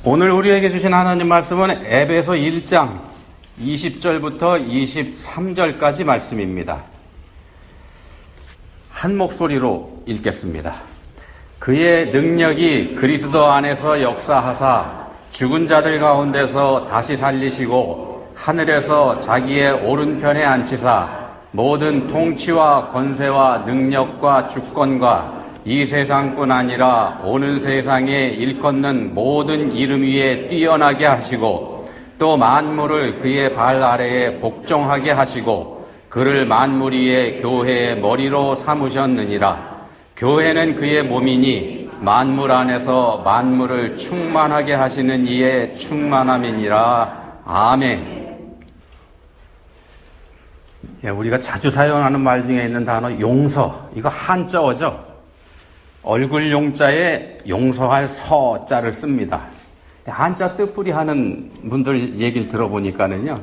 오늘 우리에게 주신 하나님 말씀은 에베소 1장 20절부터 23절까지 말씀입니다. 한 목소리로 읽겠습니다. 그의 능력이 그리스도 안에서 역사하사 죽은 자들 가운데서 다시 살리시고 하늘에서 자기의 오른편에 앉히사 모든 통치와 권세와 능력과 주권과 이 세상뿐 아니라 오는 세상에 일컫는 모든 이름 위에 뛰어나게 하시고 또 만물을 그의 발 아래에 복종하게 하시고 그를 만물 위에 교회의 머리로 삼으셨느니라. 교회는 그의 몸이니 만물 안에서 만물을 충만하게 하시는 이의 충만함이니라. 아멘. 우리가 자주 사용하는 말 중에 있는 단어 용서, 이거 한자어죠. 얼굴 용자에 용서할 서자를 씁니다. 한자 뜻풀이 하는 분들 얘기를 들어보니까는요,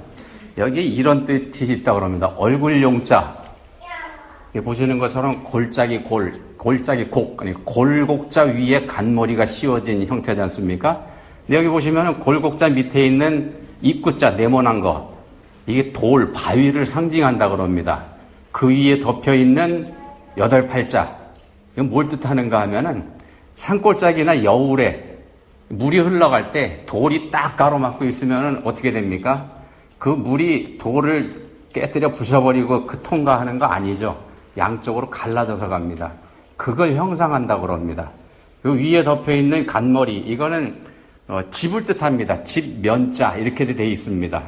여기에 이런 뜻이 있다고 합니다. 얼굴 용자. 보시는 것처럼 골짜기 곡, 골곡자 위에 간머리가 씌워진 형태지 않습니까? 근데 여기 보시면 골곡자 밑에 있는 입구자, 네모난 거, 이게 돌, 바위를 상징한다고 합니다. 그 위에 덮여 있는 8팔자. 이건 뭘 뜻하는가 하면은 산골짜기나 여울에 물이 흘러갈 때 돌이 딱 가로막고 있으면은 어떻게 됩니까? 그 물이 돌을 깨뜨려 부셔버리고 그 통과하는 거 아니죠. 양쪽으로 갈라져서 갑니다. 그걸 형상한다고 합니다. 그 위에 덮여 있는 간머리, 이거는 집을 뜻합니다. 집, 면자 이렇게 되어 있습니다.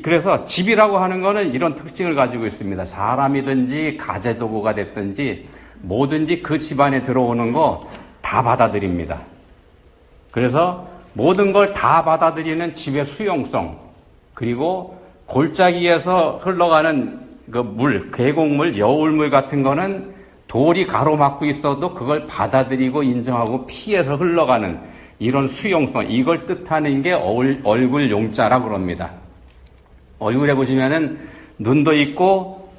그래서 집이라고 하는 거는 이런 특징을 가지고 있습니다. 사람이든지 가재도구가 됐든지 뭐든지 그 집안에 들어오는 거 다 받아들입니다. 그래서 모든 걸 다 받아들이는 집의 수용성, 그리고 골짜기에서 흘러가는 그 물, 계곡물, 여울물 같은 거는 돌이 가로막고 있어도 그걸 받아들이고 인정하고 피해서 흘러가는 이런 수용성, 이걸 뜻하는 게 얼굴 용자라고 합니다. 얼굴에 보시면은 눈도 있고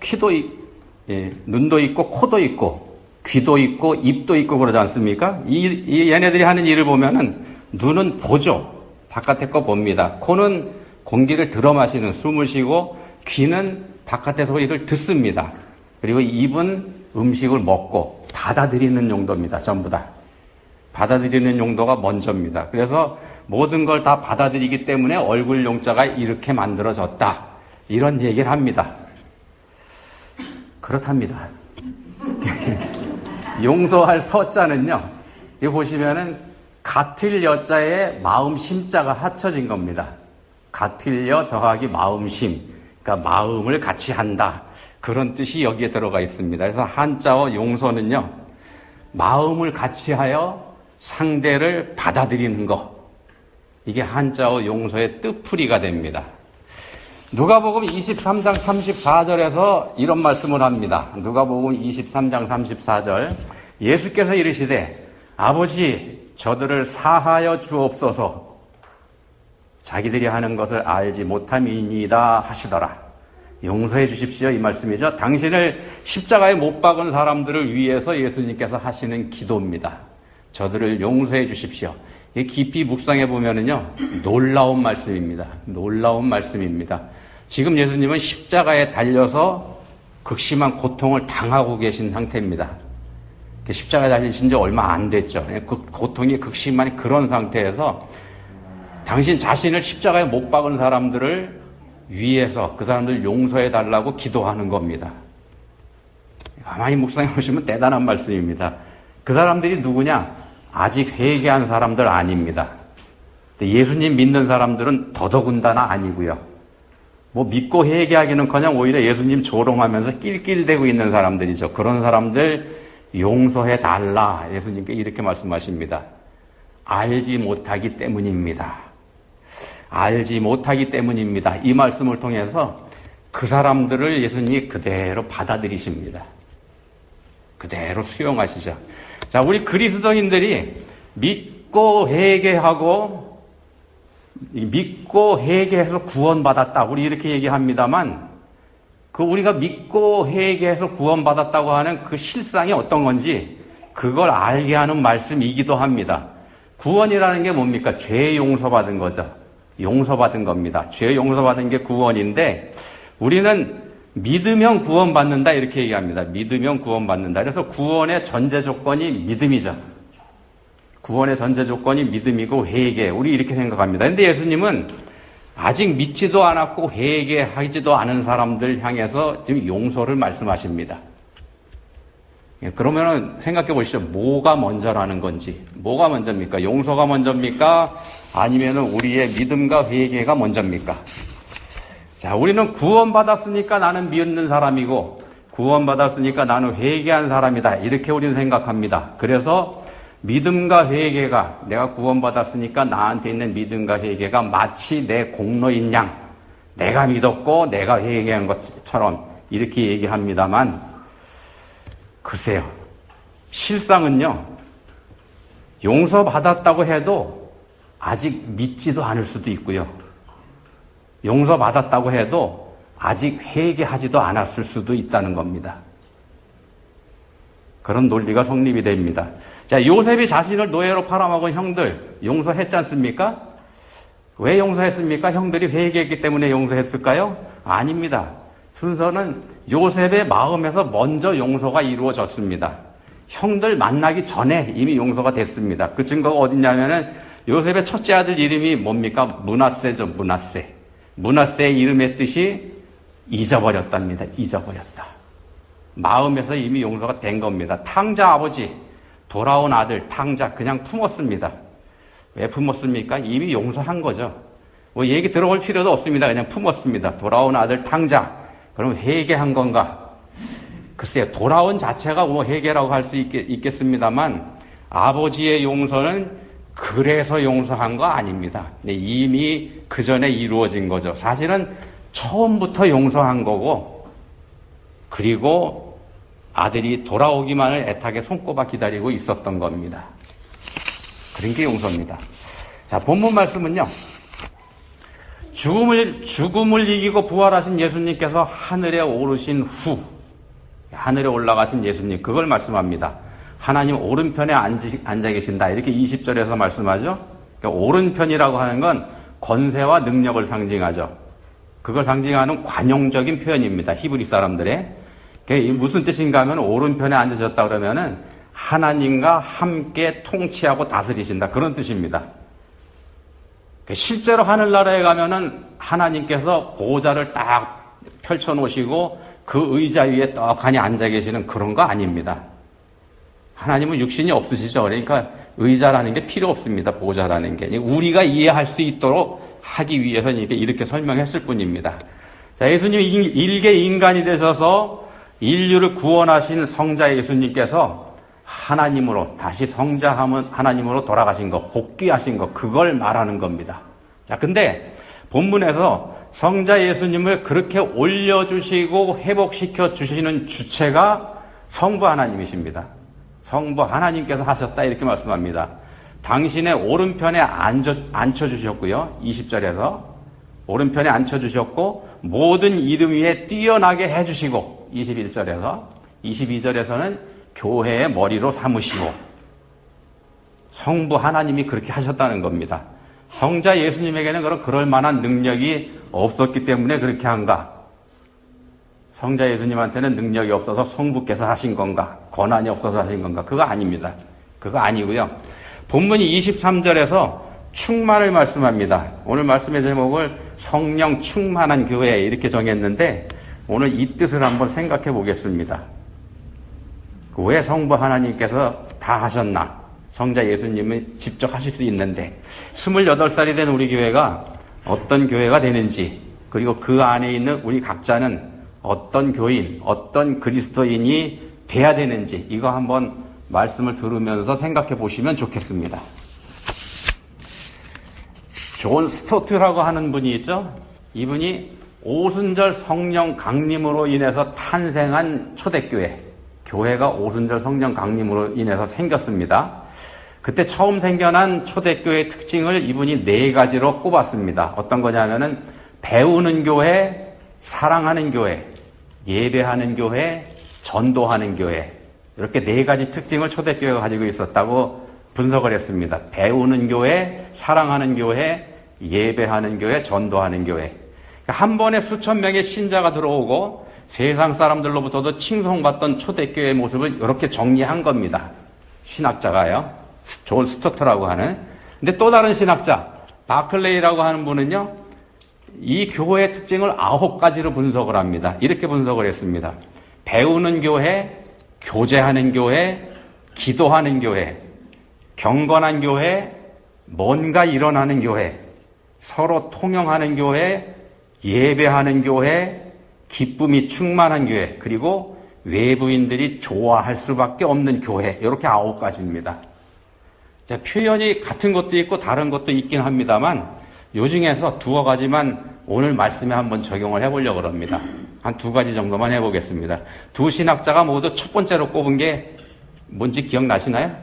눈도 있고 코도 있고 귀도 있고 입도 있고 그러지 않습니까? 얘네들이 하는 일을 보면은 눈은 보죠. 바깥에 거 봅니다. 코는 공기를 들어 마시는, 숨을 쉬고, 귀는 바깥의 소리를 듣습니다. 그리고 입은 음식을 먹고 받아들이는 용도입니다. 전부 다. 받아들이는 용도가 먼저입니다. 그래서 모든 걸 다 받아들이기 때문에 얼굴 용자가 이렇게 만들어졌다. 이런 얘기를 합니다. 그렇답니다. 용서할 서자는요, 여기 보시면은 같을 여자에 마음 심자가 합쳐진 겁니다. 같을 여 더하기 마음심. 그러니까 마음을 같이 한다. 그런 뜻이 여기에 들어가 있습니다. 그래서 한자어 용서는요, 마음을 같이 하여 상대를 받아들이는 것. 이게 한자어 용서의 뜻풀이가 됩니다. 누가복음 23장 34절에서 이런 말씀을 합니다. 누가복음 23장 34절. 예수께서 이르시되 아버지 저들을 사하여 주옵소서. 자기들이 하는 것을 알지 못함이니이다 하시더라. 용서해 주십시오, 이 말씀이죠. 당신을 십자가에 못 박은 사람들을 위해서 예수님께서 하시는 기도입니다. 저들을 용서해 주십시오. 깊이 묵상해 보면은요, 놀라운 말씀입니다. 놀라운 말씀입니다. 지금 예수님은 십자가에 달려서 극심한 고통을 당하고 계신 상태입니다. 십자가에 달리신 지 얼마 안 됐죠. 그 고통이 극심한 그런 상태에서 당신 자신을 십자가에 못 박은 사람들을 위해서 그 사람들 용서해 달라고 기도하는 겁니다. 가만히 묵상해 보시면 대단한 말씀입니다. 그 사람들이 누구냐? 아직 회개한 사람들 아닙니다. 예수님 믿는 사람들은 더더군다나 아니고요. 뭐 믿고 회개하기는커녕 오히려 예수님 조롱하면서 낄낄대고 있는 사람들이죠. 그런 사람들 용서해 달라. 예수님께 이렇게 말씀하십니다. 알지 못하기 때문입니다. 알지 못하기 때문입니다. 이 말씀을 통해서 그 사람들을 예수님이 그대로 받아들이십니다. 그대로 수용하시죠. 자, 우리 그리스도인들이 믿고 회개해서 구원받았다. 우리 이렇게 얘기합니다만, 우리가 믿고 회개해서 구원받았다고 하는 그 실상이 어떤 건지, 그걸 알게 하는 말씀이기도 합니다. 구원이라는 게 뭡니까? 죄 용서받은 거죠. 용서받은 겁니다. 죄 용서받은 게 구원인데 우리는 믿으면 구원받는다 이렇게 얘기합니다. 믿으면 구원받는다. 그래서 구원의 전제 조건이 믿음이죠. 구원의 전제 조건이 믿음이고 회개. 우리 이렇게 생각합니다. 그런데 예수님은 아직 믿지도 않았고 회개하지도 않은 사람들 향해서 지금 용서를 말씀하십니다. 그러면은 생각해 보시죠. 뭐가 먼저라는 건지. 뭐가 먼저입니까? 용서가 먼저입니까? 아니면은 우리의 믿음과 회개가 먼저입니까? 자, 우리는 구원받았으니까 나는 믿는 사람이고 구원받았으니까 나는 회개한 사람이다. 이렇게 우리는 생각합니다. 그래서 믿음과 회개가 내가 구원받았으니까 나한테 있는 믿음과 회개가 마치 내 공로인 양 내가 믿었고 내가 회개한 것처럼 이렇게 얘기합니다만 글쎄요. 실상은요. 용서받았다고 해도 아직 믿지도 않을 수도 있고요. 용서받았다고 해도 아직 회개하지도 않았을 수도 있다는 겁니다. 그런 논리가 성립이 됩니다. 자, 요셉이 자신을 노예로 팔아먹은 형들 용서했지 않습니까? 왜 용서했습니까? 형들이 회개했기 때문에 용서했을까요? 아닙니다. 순서는 요셉의 마음에서 먼저 용서가 이루어졌습니다. 형들 만나기 전에 이미 용서가 됐습니다. 그 증거가 어딨냐면은 요셉의 첫째 아들 이름이 뭡니까? 므낫세죠, 므낫세. 므낫세의 이름의 뜻이 잊어버렸답니다. 잊어버렸다. 마음에서 이미 용서가 된 겁니다. 탕자 아버지, 돌아온 아들, 탕자 그냥 품었습니다. 왜 품었습니까? 이미 용서한 거죠. 뭐 얘기 들어볼 필요도 없습니다. 그냥 품었습니다. 돌아온 아들 탕자. 그럼 회개한 건가? 글쎄요. 돌아온 자체가 뭐 회개라고 할 수 있겠습니다만 아버지의 용서는 그래서 용서한 거 아닙니다. 이미 그 전에 이루어진 거죠. 사실은 처음부터 용서한 거고 그리고 아들이 돌아오기만을 애타게 손꼽아 기다리고 있었던 겁니다. 그런 게 용서입니다. 자, 본문 말씀은요. 죽음을 이기고 부활하신 예수님께서 하늘에 오르신 후, 하늘에 올라가신 예수님, 그걸 말씀합니다. 하나님 오른편에 앉아 계신다. 이렇게 20절에서 말씀하죠. 그러니까 오른편이라고 하는 건 권세와 능력을 상징하죠. 그걸 상징하는 관용적인 표현입니다. 히브리 사람들의. 그게 무슨 뜻인가 하면 오른편에 앉으셨다 그러면은 하나님과 함께 통치하고 다스리신다. 그런 뜻입니다. 실제로 하늘나라에 가면은 하나님께서 보좌를 딱 펼쳐놓으시고 그 의자 위에 떡하니 앉아 계시는 그런 거 아닙니다. 하나님은 육신이 없으시죠. 그러니까 의자라는 게 필요 없습니다. 보좌라는 게. 우리가 이해할 수 있도록 하기 위해서 이렇게 설명했을 뿐입니다. 자, 예수님이 일개 인간이 되셔서 인류를 구원하신 성자 예수님께서 하나님으로 다시 성자 하나님으로 돌아가신 것, 복귀하신 것, 그걸 말하는 겁니다. 자, 근데 본문에서 성자 예수님을 그렇게 올려주시고 회복시켜 주시는 주체가 성부 하나님이십니다. 성부 하나님께서 하셨다 이렇게 말씀합니다. 당신의 오른편에 앉혀주셨고요. 20절에서 오른편에 앉혀주셨고 모든 이름 위에 뛰어나게 해주시고 21절에서 22절에서는 교회의 머리로 삼으시고 성부 하나님이 그렇게 하셨다는 겁니다. 성자 예수님에게는 그럴 만한 능력이 없었기 때문에 그렇게 한가? 성자 예수님한테는 능력이 없어서 성부께서 하신 건가? 권한이 없어서 하신 건가? 그거 아닙니다. 그거 아니고요. 본문이 23절에서 충만을 말씀합니다. 오늘 말씀의 제목을 성령 충만한 교회 이렇게 정했는데 오늘 이 뜻을 한번 생각해 보겠습니다. 왜 성부 하나님께서 다 하셨나? 성자 예수님은 직접 하실 수 있는데 28살이 된 우리 교회가 어떤 교회가 되는지 그리고 그 안에 있는 우리 각자는 어떤 교인, 어떤 그리스도인이 돼야 되는지 이거 한번 말씀을 들으면서 생각해 보시면 좋겠습니다. 존 스토트라고 하는 분이 있죠. 이분이 오순절 성령 강림으로 인해서 탄생한 초대교회, 교회가 오순절 성령 강림으로 인해서 생겼습니다. 그때 처음 생겨난 초대교회의 특징을 이분이 4가지로 꼽았습니다. 어떤 거냐면은 배우는 교회, 사랑하는 교회, 예배하는 교회, 전도하는 교회 이렇게 4가지 특징을 초대교회가 가지고 있었다고 분석을 했습니다. 배우는 교회, 사랑하는 교회, 예배하는 교회, 전도하는 교회. 한 번에 수천 명의 신자가 들어오고 세상 사람들로부터도 칭송받던 초대교회의 모습을 이렇게 정리한 겁니다. 신학자가요. 존 스토트라고 하는. 근데 또 다른 신학자, 바클레이라고 하는 분은요, 이 교회의 특징을 9가지로 분석을 합니다. 이렇게 분석을 했습니다. 배우는 교회, 교제하는 교회, 기도하는 교회, 경건한 교회, 뭔가 일어나는 교회, 서로 통용하는 교회, 예배하는 교회, 기쁨이 충만한 교회, 그리고 외부인들이 좋아할 수밖에 없는 교회. 이렇게 9가지입니다. 자, 표현이 같은 것도 있고 다른 것도 있긴 합니다만 요 중에서 2가지만 오늘 말씀에 한번 적용을 해보려고 합니다. 한 2가지 정도만 해보겠습니다. 두 신학자가 모두 첫 번째로 꼽은 게 뭔지 기억나시나요?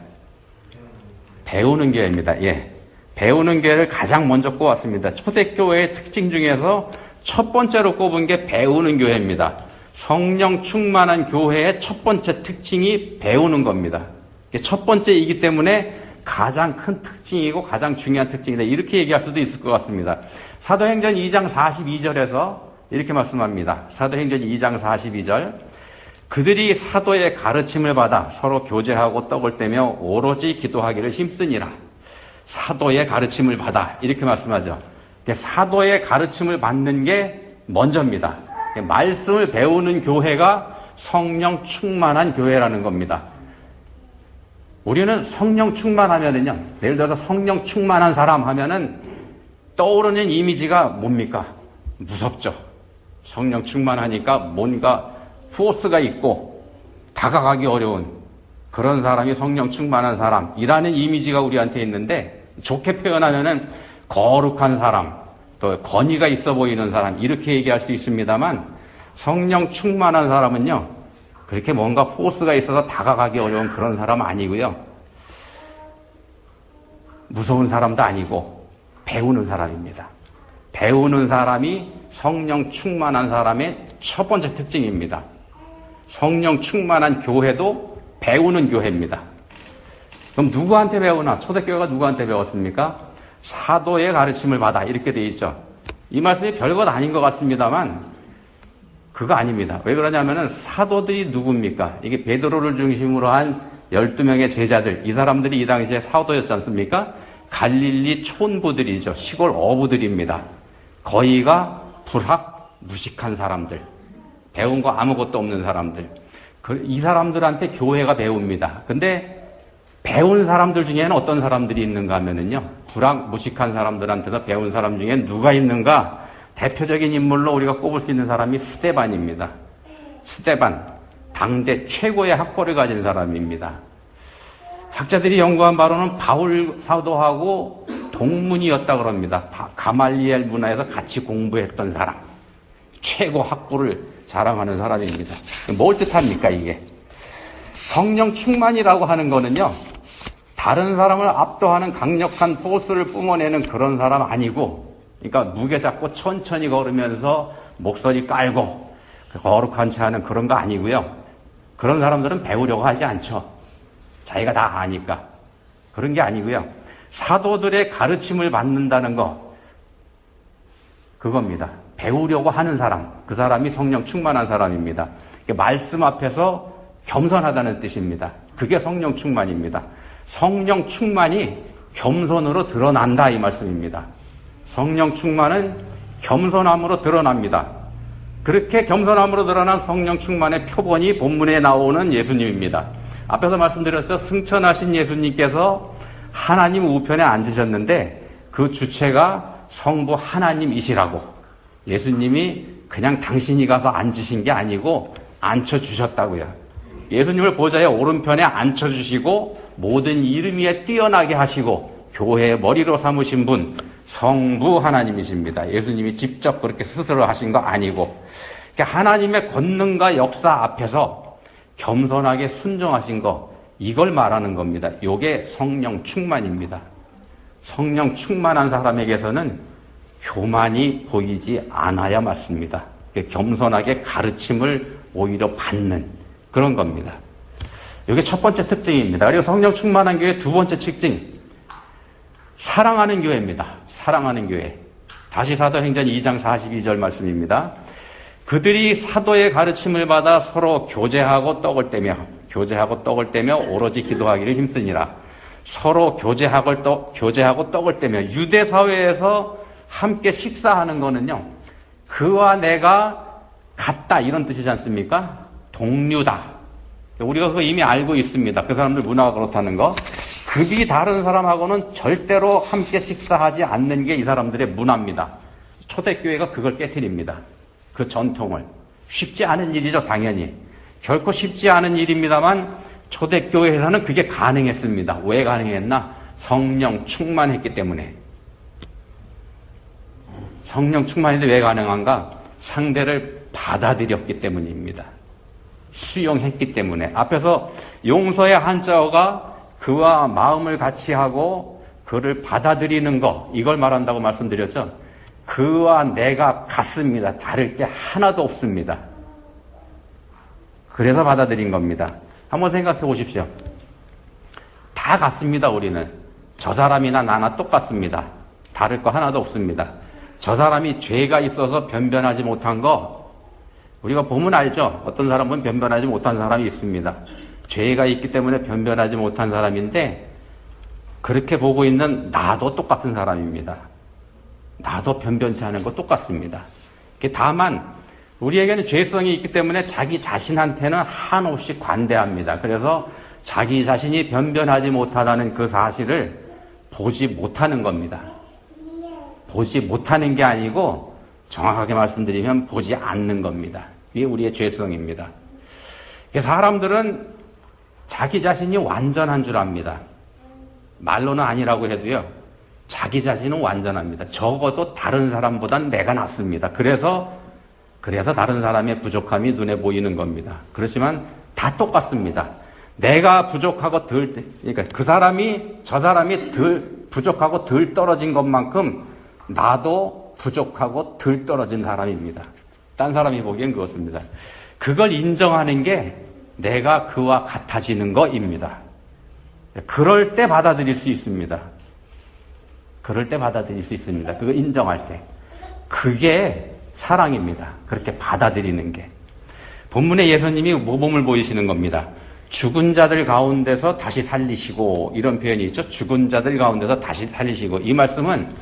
배우는 교회입니다. 예. 배우는 교회를 가장 먼저 꼽았습니다. 초대교회의 특징 중에서 첫 번째로 꼽은 게 배우는 교회입니다. 성령 충만한 교회의 첫 번째 특징이 배우는 겁니다. 첫 번째이기 때문에 가장 큰 특징이고 가장 중요한 특징이다. 이렇게 얘기할 수도 있을 것 같습니다. 사도행전 2장 42절에서 이렇게 말씀합니다. 사도행전 2장 42절. 그들이 사도의 가르침을 받아 서로 교제하고 떡을 떼며 오로지 기도하기를 힘쓰니라. 사도의 가르침을 받아. 이렇게 말씀하죠. 사도의 가르침을 받는 게 먼저입니다. 말씀을 배우는 교회가 성령 충만한 교회라는 겁니다. 우리는 성령 충만하면은요, 예를 들어서 성령 충만한 사람 하면은 떠오르는 이미지가 뭡니까? 무섭죠. 성령 충만하니까 뭔가 포스가 있고 다가가기 어려운 그런 사람이 성령 충만한 사람이라는 이미지가 우리한테 있는데, 좋게 표현하면은 거룩한 사람, 또 권위가 있어 보이는 사람, 이렇게 얘기할 수 있습니다만, 성령 충만한 사람은요, 그렇게 뭔가 포스가 있어서 다가가기 어려운 그런 사람 아니고요, 무서운 사람도 아니고 배우는 사람입니다. 배우는 사람이 성령 충만한 사람의 첫 번째 특징입니다. 성령 충만한 교회도 배우는 교회입니다. 그럼 누구한테 배우나? 초대교회가 누구한테 배웠습니까? 사도의 가르침을 받아. 이렇게 돼 있죠. 이 말씀이 별것 아닌 것 같습니다만 그거 아닙니다. 왜 그러냐면은 사도들이 누굽니까? 이게 베드로를 중심으로 한 12명의 제자들, 이 사람들이 이 당시에 사도였지 않습니까? 갈릴리 촌부들이죠. 시골 어부들입니다. 거의가 불학, 무식한 사람들, 배운 거 아무것도 없는 사람들. 이 사람들한테 교회가 배웁니다. 근데 배운 사람들 중에는 어떤 사람들이 있는가 하면은요, 불학, 무식한 사람들한테서 배운 사람 중에 누가 있는가? 대표적인 인물로 우리가 꼽을 수 있는 사람이 스데반입니다. 스데반, 당대 최고의 학벌을 가진 사람입니다. 학자들이 연구한 바로는 바울 사도하고 동문이었다 그럽니다. 가말리엘 문화에서 같이 공부했던 사람, 최고 학부를 자랑하는 사람입니다. 뭘 뜻합니까, 이게? 성령 충만이라고 하는 거는요, 다른 사람을 압도하는 강력한 포스를 뿜어내는 그런 사람 아니고, 그러니까 무게 잡고 천천히 걸으면서 목소리 깔고 거룩한 체 하는 그런 거 아니고요. 그런 사람들은 배우려고 하지 않죠. 자기가 다 아니까. 그런 게 아니고요. 사도들의 가르침을 받는다는 거, 그겁니다. 배우려고 하는 사람, 그 사람이 성령 충만한 사람입니다. 말씀 앞에서 겸손하다는 뜻입니다. 그게 성령 충만입니다. 성령 충만이 겸손으로 드러난다, 이 말씀입니다. 성령 충만은 겸손함으로 드러납니다. 그렇게 겸손함으로 드러난 성령 충만의 표본이 본문에 나오는 예수님입니다. 앞에서 말씀드렸죠. 승천하신 예수님께서 하나님 우편에 앉으셨는데 그 주체가 성부 하나님이시라고. 예수님이 그냥 당신이 가서 앉으신 게 아니고 앉혀주셨다고요. 예수님을 보좌의 오른편에 앉혀주시고 모든 이름 위에 뛰어나게 하시고 교회의 머리로 삼으신 분, 성부 하나님이십니다. 예수님이 직접 그렇게 스스로 하신 거 아니고, 그러니까 하나님의 권능과 역사 앞에서 겸손하게 순종하신 거, 이걸 말하는 겁니다. 이게 성령 충만입니다. 성령 충만한 사람에게서는 교만이 보이지 않아야 맞습니다. 겸손하게 가르침을 오히려 받는 그런 겁니다. 이게 첫 번째 특징입니다. 그리고 성령 충만한 교회 두 번째 특징, 사랑하는 교회입니다. 사랑하는 교회. 다시 사도행전 2장 42절 말씀입니다. 그들이 사도의 가르침을 받아 서로 교제하고 떡을 떼며 오로지 기도하기를 힘쓰니라. 서로 교제하고 떡을 떼며, 유대 사회에서 함께 식사하는 거는요, 그와 내가 같다 이런 뜻이지 않습니까? 동류다. 우리가 그거 이미 알고 있습니다. 그 사람들 문화가 그렇다는 거. 급이 다른 사람하고는 절대로 함께 식사하지 않는 게 이 사람들의 문화입니다. 초대교회가 그걸 깨트립니다. 그 전통을. 쉽지 않은 일이죠, 당연히. 결코 쉽지 않은 일입니다만 초대교회에서는 그게 가능했습니다. 왜 가능했나? 성령 충만했기 때문에. 성령 충만인데 왜 가능한가? 상대를 받아들였기 때문입니다. 수용했기 때문에. 앞에서 용서의 한자어가 그와 마음을 같이 하고 그를 받아들이는 거, 이걸 말한다고 말씀드렸죠. 그와 내가 같습니다. 다를 게 하나도 없습니다. 그래서 받아들인 겁니다. 한번 생각해 보십시오. 다 같습니다, 우리는. 저 사람이나 나나 똑같습니다. 다를 거 하나도 없습니다. 저 사람이 죄가 있어서 변변하지 못한 거, 우리가 보면 알죠. 어떤 사람은 변변하지 못한 사람이 있습니다. 죄가 있기 때문에 변변하지 못한 사람인데, 그렇게 보고 있는 나도 똑같은 사람입니다. 나도 변변치 않은 거 똑같습니다. 다만 우리에게는 죄성이 있기 때문에 자기 자신한테는 한없이 관대합니다. 그래서 자기 자신이 변변하지 못하다는 그 사실을 보지 못하는 겁니다. 보지 못하는 게 아니고 정확하게 말씀드리면 보지 않는 겁니다. 이게 우리의 죄성입니다. 사람들은 자기 자신이 완전한 줄 압니다. 말로는 아니라고 해도요, 자기 자신은 완전합니다. 적어도 다른 사람보단 내가 낫습니다. 그래서 다른 사람의 부족함이 눈에 보이는 겁니다. 그렇지만 다 똑같습니다. 내가 부족하고 그러니까 저 사람이 부족하고 덜 떨어진 것만큼 나도 부족하고 덜 떨어진 사람입니다. 딴 사람이 보기엔 그렇습니다. 그걸 인정하는 게 내가 그와 같아지는 것입니다. 그럴 때 받아들일 수 있습니다. 그거 인정할 때. 그게 사랑입니다. 그렇게 받아들이는 게. 본문에 예수님이 모범을 보이시는 겁니다. 죽은 자들 가운데서 다시 살리시고, 이런 표현이 있죠. 죽은 자들 가운데서 다시 살리시고. 이 말씀은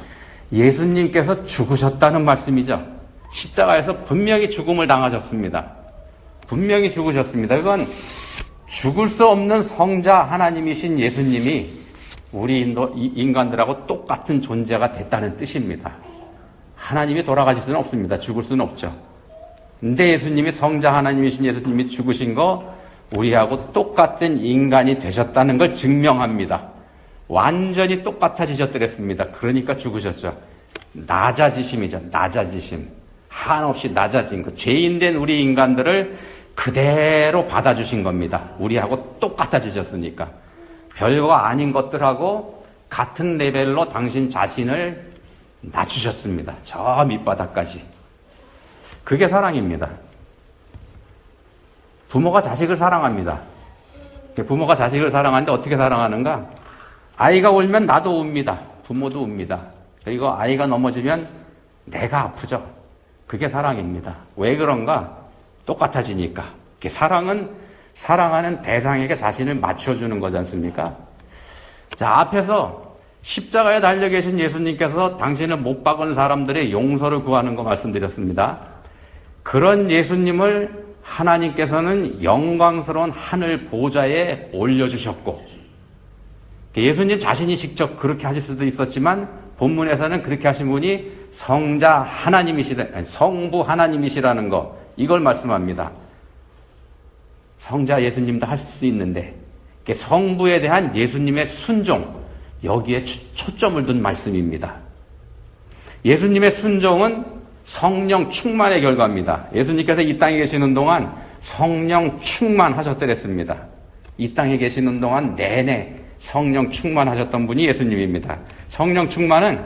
예수님께서 죽으셨다는 말씀이죠. 십자가에서 분명히 죽음을 당하셨습니다. 분명히 죽으셨습니다. 그건 죽을 수 없는 성자 하나님이신 예수님이 우리 인간들하고 똑같은 존재가 됐다는 뜻입니다. 하나님이 돌아가실 수는 없습니다. 죽을 수는 없죠. 근데 예수님이 성자 하나님이신 예수님이 죽으신 거 우리하고 똑같은 인간이 되셨다는 걸 증명합니다. 완전히 똑같아지셨더랬습니다. 그러니까 죽으셨죠. 낮아지심이죠. 낮아지심. 한없이 낮아진 것. 죄인된 우리 인간들을 그대로 받아주신 겁니다. 우리하고 똑같아지셨으니까. 별거 아닌 것들하고 같은 레벨로 당신 자신을 낮추셨습니다. 저 밑바닥까지. 그게 사랑입니다. 부모가 자식을 사랑합니다. 부모가 자식을 사랑하는데 어떻게 사랑하는가? 아이가 울면 나도 웁니다. 부모도 웁니다. 그리고 아이가 넘어지면 내가 아프죠. 그게 사랑입니다. 왜 그런가? 똑같아지니까. 사랑은 사랑하는 대상에게 자신을 맞춰주는 거지 않습니까? 자, 앞에서 십자가에 달려 계신 예수님께서 당신을 못 박은 사람들의 용서를 구하는 거 말씀드렸습니다. 그런 예수님을 하나님께서는 영광스러운 하늘 보좌에 올려주셨고, 예수님 자신이 직접 그렇게 하실 수도 있었지만 본문에서는 그렇게 하신 분이 성부 하나님이시라는 거, 이걸 말씀합니다. 성자 예수님도 할 수 있는데 성부에 대한 예수님의 순종, 여기에 초점을 둔 말씀입니다. 예수님의 순종은 성령 충만의 결과입니다. 예수님께서 이 땅에 계시는 동안 성령 충만하셨더랬습니다. 이 땅에 계시는 동안 내내 성령 충만하셨던 분이 예수님입니다. 성령 충만은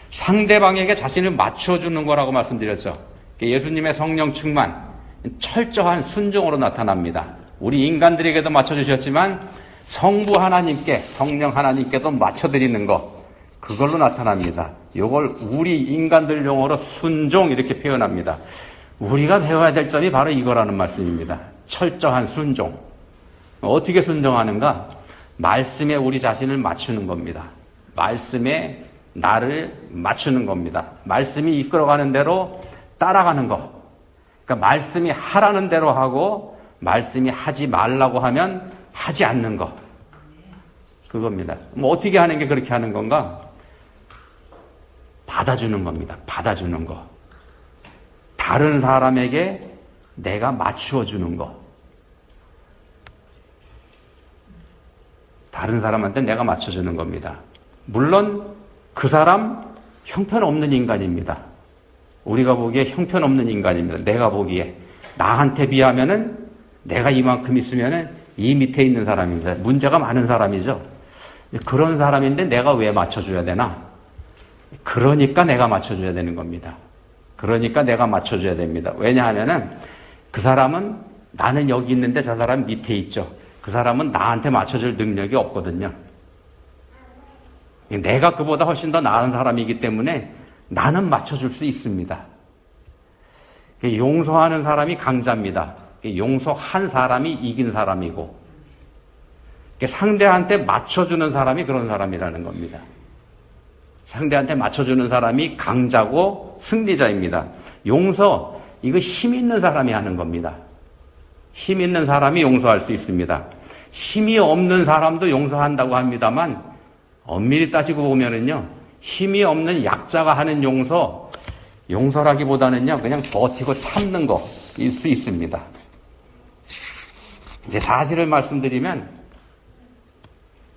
상대방에게 자신을 맞춰주는 거라고 말씀드렸죠. 예수님의 성령 충만, 철저한 순종으로 나타납니다. 우리 인간들에게도 맞춰주셨지만 성부 하나님께, 성령 하나님께도 맞춰드리는 것, 그걸로 나타납니다. 이걸 우리 인간들 용어로 순종 이렇게 표현합니다. 우리가 배워야 될 점이 바로 이거라는 말씀입니다. 철저한 순종. 어떻게 순종하는가? 말씀에 우리 자신을 맞추는 겁니다. 말씀에 나를 맞추는 겁니다. 말씀이 이끌어가는 대로 따라가는 거. 그러니까 말씀이 하라는 대로 하고 말씀이 하지 말라고 하면 하지 않는 거. 그겁니다. 뭐 어떻게 하는 게 그렇게 하는 건가? 받아주는 겁니다. 받아주는 거. 다른 사람에게 내가 맞추어 주는 거. 다른 사람한테 내가 맞춰주는 겁니다. 물론 그 사람 형편없는 인간입니다. 우리가 보기에 형편없는 인간입니다. 내가 보기에. 나한테 비하면은 내가 이만큼 있으면은 이 밑에 있는 사람입니다. 문제가 많은 사람이죠. 그런 사람인데 내가 왜 맞춰줘야 되나? 그러니까 내가 맞춰줘야 되는 겁니다. 그러니까 내가 맞춰줘야 됩니다. 왜냐하면은 그 사람은 나는 여기 있는데 저 사람 밑에 있죠. 그 사람은 나한테 맞춰줄 능력이 없거든요. 내가 그보다 훨씬 더 나은 사람이기 때문에 나는 맞춰줄 수 있습니다. 용서하는 사람이 강자입니다. 용서한 사람이 이긴 사람이고 상대한테 맞춰주는 사람이 그런 사람이라는 겁니다. 상대한테 맞춰주는 사람이 강자고 승리자입니다. 용서, 이거 힘 있는 사람이 하는 겁니다. 힘 있는 사람이 용서할 수 있습니다. 힘이 없는 사람도 용서한다고 합니다만 엄밀히 따지고 보면은요, 힘이 없는 약자가 하는 용서라기보다는요, 그냥 버티고 참는 거일 수 있습니다. 이제 사실을 말씀드리면,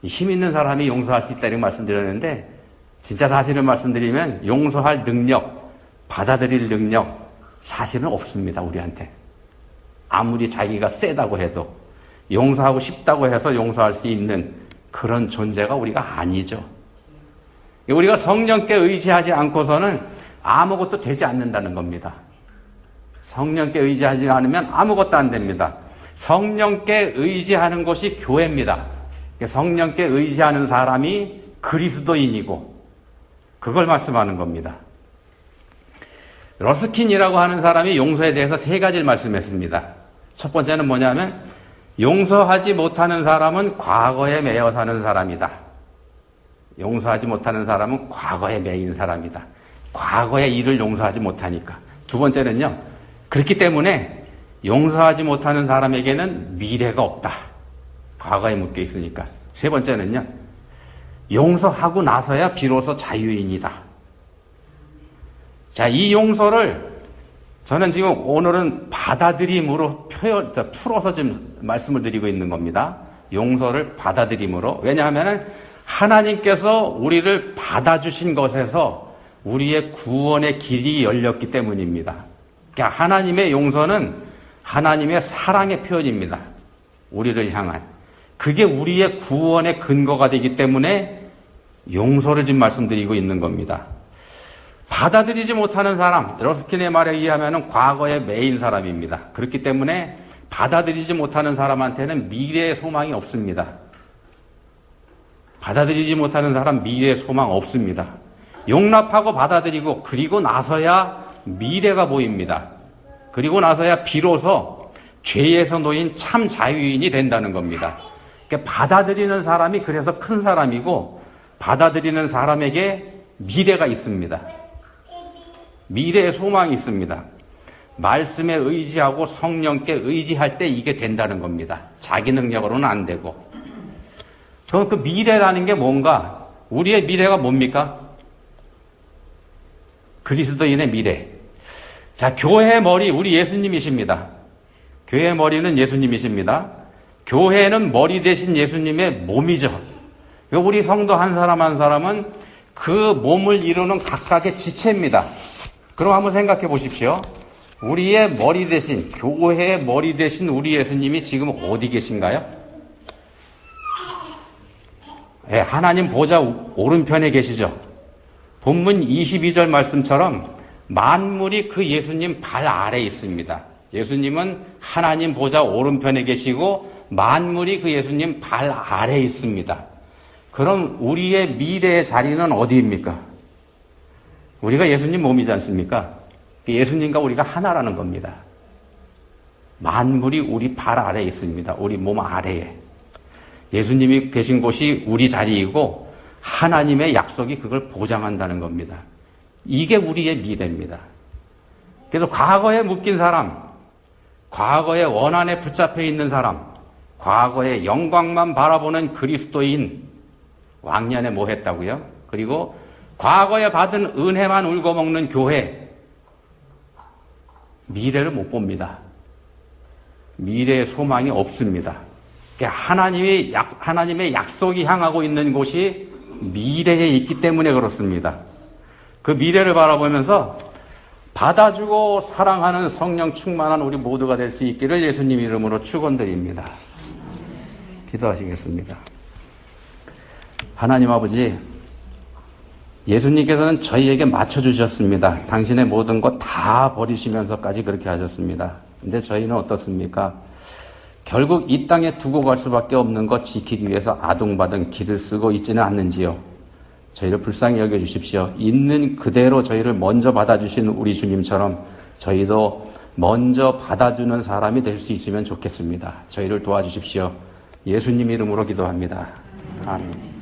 힘 있는 사람이 용서할 수 있다고 말씀드렸는데, 진짜 사실을 말씀드리면, 용서할 능력, 받아들일 능력, 사실은 없습니다, 우리한테. 아무리 자기가 세다고 해도, 용서하고 싶다고 해서 용서할 수 있는 그런 존재가 우리가 아니죠. 우리가 성령께 의지하지 않고서는 아무것도 되지 않는다는 겁니다. 성령께 의지하지 않으면 아무것도 안 됩니다. 성령께 의지하는 것이 교회입니다. 성령께 의지하는 사람이 그리스도인이고 그걸 말씀하는 겁니다. 러스킨이라고 하는 사람이 용서에 대해서 3가지를 말씀했습니다. 첫 번째는 뭐냐면 용서하지 못하는 사람은 과거에 매여 사는 사람이다. 용서하지 못하는 사람은 과거에 매인 사람이다. 과거의 일을 용서하지 못하니까. 두 번째는요, 그렇기 때문에 용서하지 못하는 사람에게는 미래가 없다. 과거에 묶여 있으니까. 세 번째는요, 용서하고 나서야 비로소 자유인이다. 자, 이 용서를 저는 지금 오늘은 받아들임으로 풀어서 지금 말씀을 드리고 있는 겁니다. 용서를 받아들임으로. 왜냐하면 하나님께서 우리를 받아주신 것에서 우리의 구원의 길이 열렸기 때문입니다. 그러니까 하나님의 용서는 하나님의 사랑의 표현입니다. 우리를 향한. 그게 우리의 구원의 근거가 되기 때문에 용서를 지금 말씀드리고 있는 겁니다. 받아들이지 못하는 사람, 러스킨의 말에 의하면 과거에 매인 사람입니다. 그렇기 때문에 받아들이지 못하는 사람한테는 미래의 소망이 없습니다. 받아들이지 못하는 사람 미래의 소망 없습니다. 용납하고 받아들이고 그리고 나서야 미래가 보입니다. 그리고 나서야 비로소 죄에서 놓인 참 자유인이 된다는 겁니다. 그러니까 받아들이는 사람이 그래서 큰 사람이고 받아들이는 사람에게 미래가 있습니다. 미래의 소망이 있습니다. 말씀에 의지하고 성령께 의지할 때 이게 된다는 겁니다. 자기 능력으로는 안 되고. 그럼 그 미래라는 게 뭔가? 우리의 미래가 뭡니까? 그리스도인의 미래. 자, 교회의 머리, 우리 예수님이십니다. 교회의 머리는 예수님이십니다. 교회는 머리 대신 예수님의 몸이죠. 우리 성도 한 사람 한 사람은 그 몸을 이루는 각각의 지체입니다. 그럼 한번 생각해 보십시오. 우리의 머리 대신, 교회의 머리 대신 우리 예수님이 지금 어디 계신가요? 네, 하나님 보좌 오른편에 계시죠. 본문 22절 말씀처럼 만물이 그 예수님 발 아래에 있습니다. 예수님은 하나님 보좌 오른편에 계시고 만물이 그 예수님 발 아래에 있습니다. 그럼 우리의 미래의 자리는 어디입니까? 우리가 예수님 몸이지 않습니까? 예수님과 우리가 하나라는 겁니다. 만물이 우리 발 아래에 있습니다. 우리 몸 아래에. 예수님이 계신 곳이 우리 자리이고 하나님의 약속이 그걸 보장한다는 겁니다. 이게 우리의 미래입니다. 그래서 과거에 묶인 사람, 과거의 원한에 붙잡혀 있는 사람, 과거의 영광만 바라보는 그리스도인, 왕년에 뭐 했다고요? 그리고 과거에 받은 은혜만 울고 먹는 교회, 미래를 못 봅니다. 미래의 소망이 없습니다. 하나님의 약속이 향하고 있는 곳이 미래에 있기 때문에 그렇습니다. 그 미래를 바라보면서 받아주고 사랑하는 성령 충만한 우리 모두가 될 수 있기를 예수님 이름으로 축원드립니다. 기도하시겠습니다. 하나님 아버지, 예수님께서는 저희에게 맞춰주셨습니다. 당신의 모든 것 다 버리시면서까지 그렇게 하셨습니다. 근데 저희는 어떻습니까? 결국 이 땅에 두고 갈 수밖에 없는 것 지키기 위해서 아둥바둥 길을 쓰고 있지는 않는지요. 저희를 불쌍히 여겨주십시오. 있는 그대로 저희를 먼저 받아주신 우리 주님처럼 저희도 먼저 받아주는 사람이 될 수 있으면 좋겠습니다. 저희를 도와주십시오. 예수님 이름으로 기도합니다. 아멘.